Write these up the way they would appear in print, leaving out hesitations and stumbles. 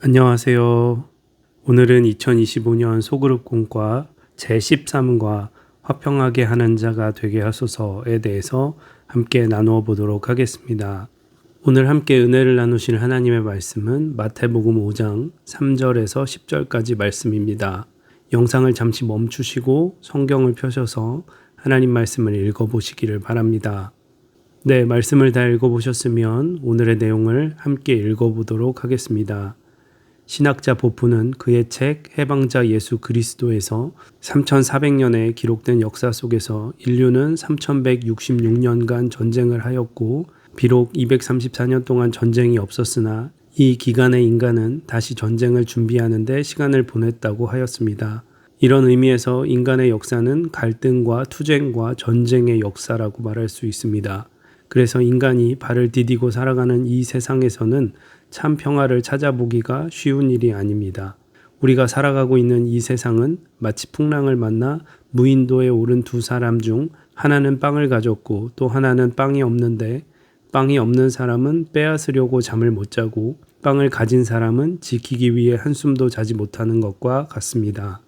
안녕하세요. 오늘은 2025년 소그룹 공과 제13과 화평하게 하는 자가 되게 하소서에 대해서 함께 나누어 보도록 하겠습니다. 오늘 함께 은혜를 나누실 하나님의 말씀은 마태복음 5장 3절에서 10절까지 말씀입니다. 영상을 잠시 멈추시고 성경을 펴셔서 하나님 말씀을 읽어보시기를 바랍니다. 네, 말씀을 다 읽어보셨으면 오늘의 내용을 함께 읽어보도록 하겠습니다. 신학자 보프는 그의 책 해방자 예수 그리스도에서 3400년에 기록된 역사 속에서 인류는 3166년간 전쟁을 하였고 비록 234년 동안 전쟁이 없었으나 이 기간의 인간은 다시 전쟁을 준비하는 데 시간을 보냈다고 하였습니다. 이런 의미에서 인간의 역사는 갈등과 투쟁과 전쟁의 역사라고 말할 수 있습니다. 그래서 인간이 발을 디디고 살아가는 이 세상에서는 참 평화를 찾아보기가 쉬운 일이 아닙니다. 우리가 살아가고 있는 이 세상은 마치 풍랑을 만나 무인도에 오른 두 사람 중 하나는 빵을 가졌고 또 하나는 빵이 없는데 빵이 없는 사람은 빼앗으려고 잠을 못 자고 빵을 가진 사람은 지키기 위해 한숨도 자지 못하는 것과 같습니다.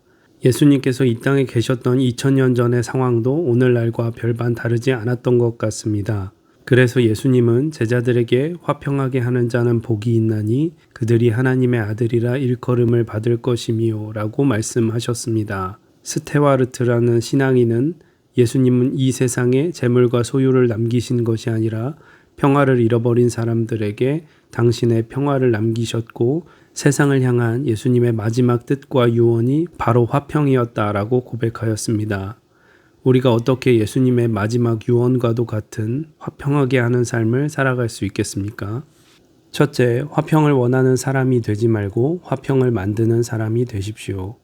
예수님께서 이 땅에 계셨던 2000년 전의 상황도 오늘날과 별반 다르지 않았던 것 같습니다. 그래서 예수님은 제자들에게 화평하게 하는 자는 복이 있나니 그들이 하나님의 아들이라 일컬음을 받을 것이미요 라고 말씀하셨습니다. 스테와르트라는 신앙인은 예수님은 이 세상에 재물과 소유를 남기신 것이 아니라 평화를 잃어버린 사람들에게 당신의 평화를 남기셨고 세상을 향한 예수님의 마지막 뜻과 유언이 바로 화평이었다라고 고백하였습니다. 우리가 어떻게 예수님의 마지막 유언과도 같은 화평하게 하는 삶을 살아갈 수 있겠습니까? 첫째, 화평을 원하는 사람이 되지 말고 화평을 만드는 사람이 되십시오.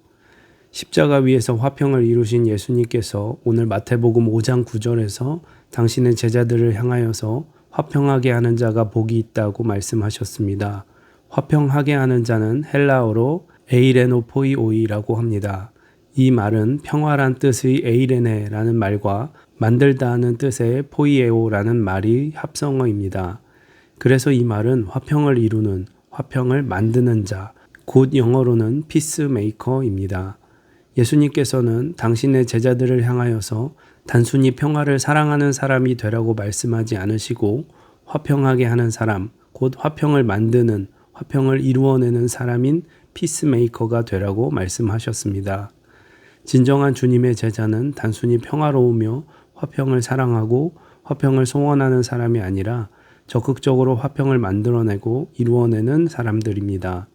십자가 위에서 화평을 이루신 예수님께서 오늘 마태복음 5장 9절에서 당신의 제자들을 향하여서 화평하게 하는 자가 복이 있다고 말씀하셨습니다. 화평하게 하는 자는 헬라어로 에이레노포이오이라고 합니다. 이 말은 평화란 뜻의 에이레네라는 말과 만들다 하는 뜻의 포이에오라는 말이 합성어입니다. 그래서 이 말은 화평을 이루는, 화평을 만드는 자, 곧 영어로는 피스메이커입니다. 예수님께서는 당신의 제자들을 향하여서 단순히 평화를 사랑하는 사람이 되라고 말씀하지 않으시고 화평하게 하는 사람, 곧 화평을 만드는, 화평을 이루어내는 사람인 피스메이커가 되라고 말씀하셨습니다. 진정한 주님의 제자는 단순히 평화로우며 화평을 사랑하고 화평을 소원하는 사람이 아니라 적극적으로 화평을 만들어내고 이루어내는 사람들입니다.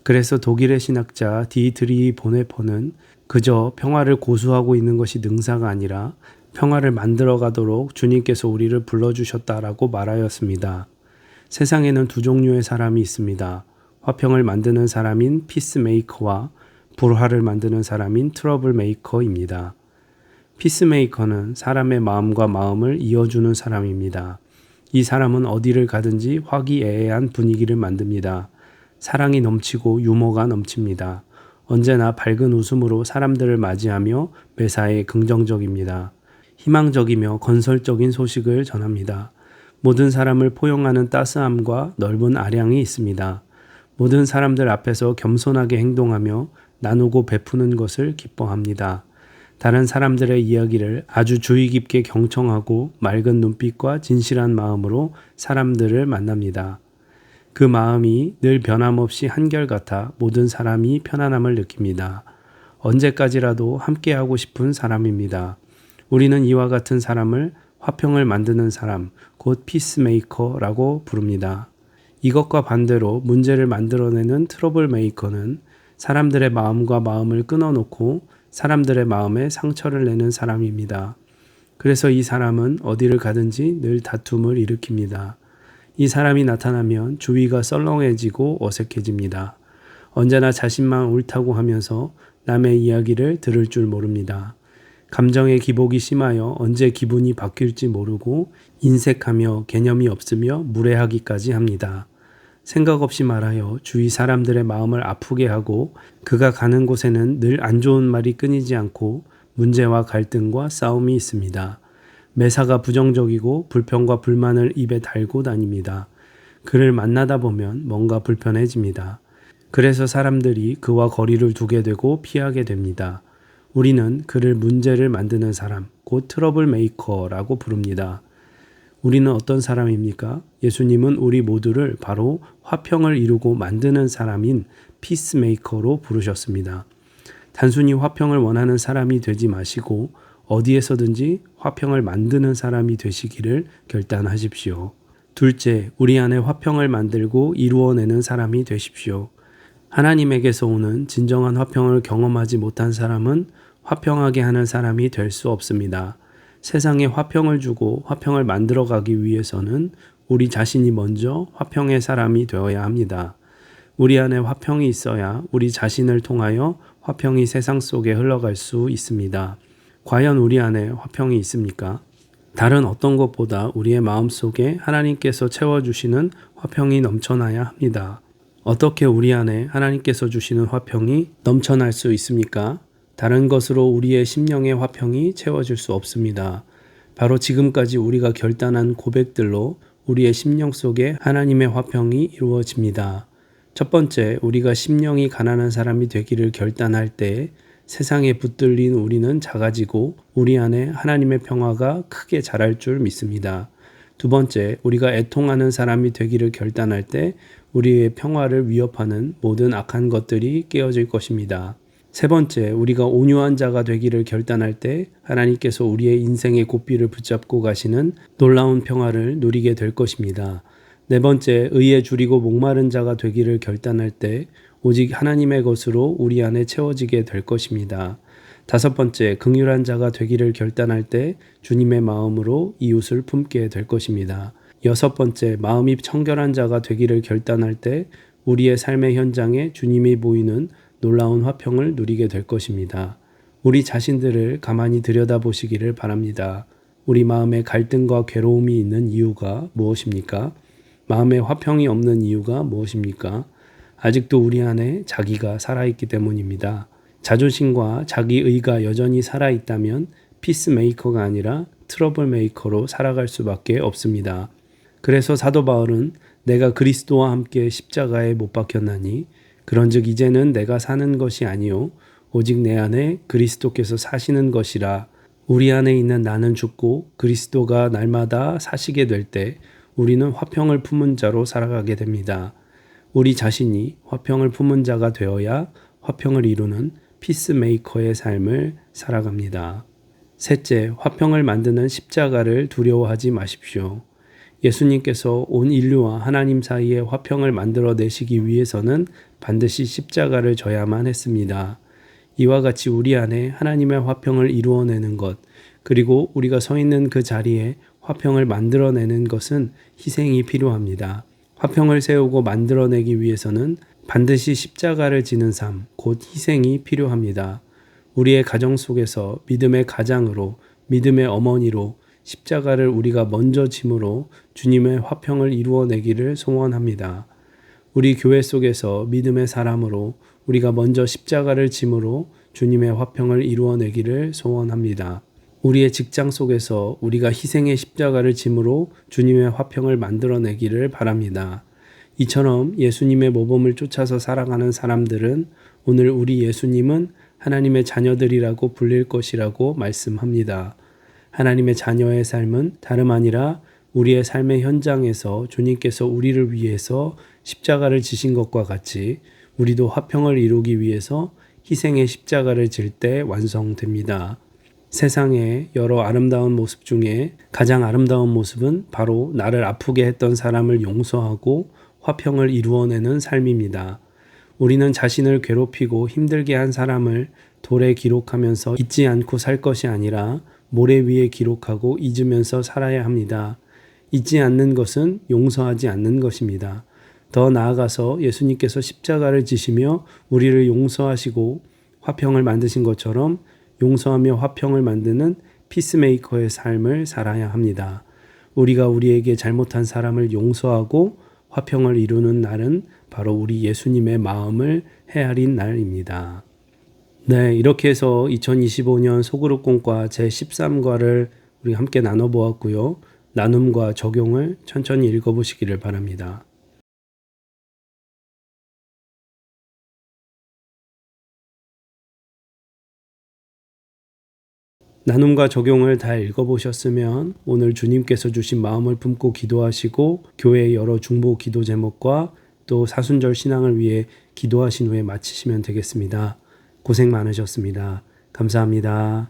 그래서 독일의 신학자 디트리히 보네퍼는 그저 평화를 고수하고 있는 것이 능사가 아니라 평화를 만들어 가도록 주님께서 우리를 불러주셨다라고 말하였습니다. 세상에는 두 종류의 사람이 있습니다. 화평을 만드는 사람인 피스메이커와 불화를 만드는 사람인 트러블 메이커입니다. 피스메이커는 사람의 마음과 마음을 이어주는 사람입니다. 이 사람은 어디를 가든지 화기애애한 분위기를 만듭니다. 사랑이 넘치고 유머가 넘칩니다. 언제나 밝은 웃음으로 사람들을 맞이하며 매사에 긍정적입니다. 희망적이며 건설적인 소식을 전합니다. 모든 사람을 포용하는 따스함과 넓은 아량이 있습니다. 모든 사람들 앞에서 겸손하게 행동하며 나누고 베푸는 것을 기뻐합니다. 다른 사람들의 이야기를 아주 주의 깊게 경청하고 맑은 눈빛과 진실한 마음으로 사람들을 만납니다. 그 마음이 늘 변함없이 한결같아 모든 사람이 편안함을 느낍니다. 언제까지라도 함께하고 싶은 사람입니다. 우리는 이와 같은 사람을 화평을 만드는 사람, 곧 피스메이커라고 부릅니다. 이것과 반대로 문제를 만들어내는 트러블 메이커는 사람들의 마음과 마음을 끊어놓고 사람들의 마음에 상처를 내는 사람입니다. 그래서 이 사람은 어디를 가든지 늘 다툼을 일으킵니다. 이 사람이 나타나면 주위가 썰렁해지고 어색해집니다. 언제나 자신만 옳다고 하면서 남의 이야기를 들을 줄 모릅니다. 감정의 기복이 심하여 언제 기분이 바뀔지 모르고 인색하며 개념이 없으며 무례하기까지 합니다. 생각 없이 말하여 주위 사람들의 마음을 아프게 하고 그가 가는 곳에는 늘 안 좋은 말이 끊이지 않고 문제와 갈등과 싸움이 있습니다. 매사가 부정적이고 불평과 불만을 입에 달고 다닙니다. 그를 만나다 보면 뭔가 불편해집니다. 그래서 사람들이 그와 거리를 두게 되고 피하게 됩니다. 우리는 그를 문제를 만드는 사람, 곧 트러블 메이커라고 부릅니다. 우리는 어떤 사람입니까? 예수님은 우리 모두를 바로 화평을 이루고 만드는 사람인 피스메이커로 부르셨습니다. 단순히 화평을 원하는 사람이 되지 마시고 어디에서든지 화평을 만드는 사람이 되시기를 결단하십시오. 둘째, 우리 안에 화평을 만들고 이루어내는 사람이 되십시오. 하나님에게서 오는 진정한 화평을 경험하지 못한 사람은 화평하게 하는 사람이 될 수 없습니다. 세상에 화평을 주고 화평을 만들어가기 위해서는 우리 자신이 먼저 화평의 사람이 되어야 합니다. 우리 안에 화평이 있어야 우리 자신을 통하여 화평이 세상 속에 흘러갈 수 있습니다. 과연 우리 안에 화평이 있습니까? 다른 어떤 것보다 우리의 마음 속에 하나님께서 채워주시는 화평이 넘쳐나야 합니다. 어떻게 우리 안에 하나님께서 주시는 화평이 넘쳐날 수 있습니까? 다른 것으로 우리의 심령의 화평이 채워질 수 없습니다. 바로 지금까지 우리가 결단한 고백들로 우리의 심령 속에 하나님의 화평이 이루어집니다. 첫 번째, 우리가 심령이 가난한 사람이 되기를 결단할 때 세상에 붙들린 우리는 작아지고 우리 안에 하나님의 평화가 크게 자랄 줄 믿습니다. 두 번째, 우리가 애통하는 사람이 되기를 결단할 때 우리의 평화를 위협하는 모든 악한 것들이 깨어질 것입니다. 세 번째, 우리가 온유한 자가 되기를 결단할 때 하나님께서 우리의 인생의 고삐를 붙잡고 가시는 놀라운 평화를 누리게 될 것입니다. 네 번째, 의에 줄이고 목마른 자가 되기를 결단할 때 오직 하나님의 것으로 우리 안에 채워지게 될 것입니다. 다섯 번째, 긍휼한 자가 되기를 결단할 때 주님의 마음으로 이웃을 품게 될 것입니다. 여섯 번째, 마음이 청결한 자가 되기를 결단할 때 우리의 삶의 현장에 주님이 보이는 놀라운 화평을 누리게 될 것입니다. 우리 자신들을 가만히 들여다보시기를 바랍니다. 우리 마음에 갈등과 괴로움이 있는 이유가 무엇입니까? 마음에 화평이 없는 이유가 무엇입니까? 아직도 우리 안에 자기가 살아있기 때문입니다. 자존심과 자기의가 여전히 살아있다면 피스메이커가 아니라 트러블 메이커로 살아갈 수밖에 없습니다. 그래서 사도 바울은 내가 그리스도와 함께 십자가에 못 박혔나니 그런즉 이제는 내가 사는 것이 아니요 오직 내 안에 그리스도께서 사시는 것이라. 우리 안에 있는 나는 죽고 그리스도가 날마다 사시게 될 때 우리는 화평을 품은 자로 살아가게 됩니다. 우리 자신이 화평을 품은 자가 되어야 화평을 이루는 피스메이커의 삶을 살아갑니다. 셋째, 화평을 만드는 십자가를 두려워하지 마십시오. 예수님께서 온 인류와 하나님 사이에 화평을 만들어내시기 위해서는 반드시 십자가를 져야만 했습니다. 이와 같이 우리 안에 하나님의 화평을 이루어내는 것, 그리고 우리가 서 있는 그 자리에 화평을 만들어내는 것은 희생이 필요합니다. 화평을 세우고 만들어내기 위해서는 반드시 십자가를 지는 삶, 곧 희생이 필요합니다. 우리의 가정 속에서 믿음의 가장으로, 믿음의 어머니로 십자가를 우리가 먼저 짐으로 주님의 화평을 이루어내기를 소원합니다. 우리 교회 속에서 믿음의 사람으로 우리가 먼저 십자가를 짐으로 주님의 화평을 이루어내기를 소원합니다. 우리의 직장 속에서 우리가 희생의 십자가를 짐으로 주님의 화평을 만들어내기를 바랍니다. 이처럼 예수님의 모범을 쫓아서 살아가는 사람들은 오늘 우리 예수님은 하나님의 자녀들이라고 불릴 것이라고 말씀합니다. 하나님의 자녀의 삶은 다름 아니라 우리의 삶의 현장에서 주님께서 우리를 위해서 십자가를 지신 것과 같이 우리도 화평을 이루기 위해서 희생의 십자가를 질 때 완성됩니다. 세상의 여러 아름다운 모습 중에 가장 아름다운 모습은 바로 나를 아프게 했던 사람을 용서하고 화평을 이루어내는 삶입니다. 우리는 자신을 괴롭히고 힘들게 한 사람을 돌에 기록하면서 잊지 않고 살 것이 아니라 모래 위에 기록하고 잊으면서 살아야 합니다. 잊지 않는 것은 용서하지 않는 것입니다. 더 나아가서 예수님께서 십자가를 지시며 우리를 용서하시고 화평을 만드신 것처럼 용서하며 화평을 만드는 피스메이커의 삶을 살아야 합니다. 우리가 우리에게 잘못한 사람을 용서하고 화평을 이루는 날은 바로 우리 예수님의 마음을 헤아린 날입니다. 네, 이렇게 해서 2025년 소그룹 공과 제13과를 우리 함께 나눠보았고요. 나눔과 적용을 천천히 읽어보시기를 바랍니다. 나눔과 적용을 다 읽어보셨으면 오늘 주님께서 주신 마음을 품고 기도하시고 교회의 여러 중보 기도 제목과 또 사순절 신앙을 위해 기도하신 후에 마치시면 되겠습니다. 고생 많으셨습니다. 감사합니다.